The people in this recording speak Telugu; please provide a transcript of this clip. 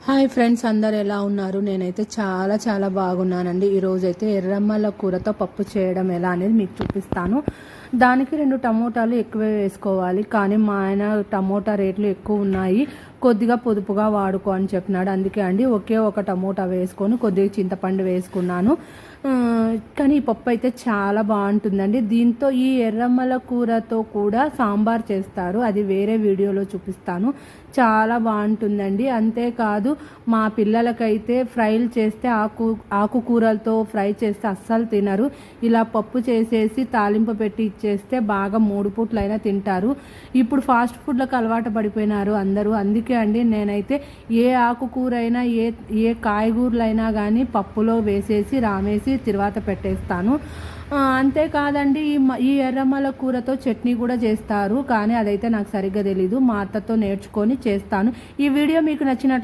హాయ్ ఫ్రెండ్స్, అందరు ఎలా ఉన్నారు? నేనైతే చాలా చాలా బాగున్నానండి. ఈరోజైతే ఎర్రమ్మల కూరతో పప్పు చేయడం ఎలా అనేది మీకు చూపిస్తాను. దానికి 2 టమోటాలు ఎక్కువే వేసుకోవాలి, కానీ మా ఆయన టమోటా రేట్లు ఎక్కువ ఉన్నాయి, కొద్దిగా పొదుపుగా వాడుకో అని చెప్పినాడు. అందుకే అండి ఒకే ఒక టమోటా వేసుకొని కొద్దిగా చింతపండు వేసుకున్నాను. కానీ ఈ పప్పు అయితే చాలా బాగుంటుందండి. దీంతో ఈ ఎర్రమ్మల కూరతో కూడా సాంబార్ చేస్తారు, అది వేరే వీడియోలో చూపిస్తాను. చాలా బాగుంటుందండి. అంతేకాదు మా పిల్లలకైతే ఫ్రైలు చేస్తే ఆకుకూరలతో ఫ్రై చేస్తే అస్సలు తినరు. ఇలా పప్పు చేసేసి తాలింపు పెట్టి ఇచ్చేస్తే బాగా 3 పూట్లైనా తింటారు. ఇప్పుడు ఫాస్ట్ ఫుడ్లకు అలవాటు పడిపోయినారు అందరూ. అందుకే అండి నేనైతే ఏ ఆకుకూర అయినా ఏ కాయగూరలైనా కానీ పప్పులో వేసేసి రామేసి తర్వాత పెట్టేస్తాను. అంతేకాదండి ఈ ఎర్రమ్మల కూరతో చట్నీ కూడా చేస్తారు, కానీ అదైతే నాకు సరిగ్గా తెలీదు. మా అత్తతో నేర్చుకొని చేస్తాను. ఈ వీడియో మీకు నచ్చినట్లయితే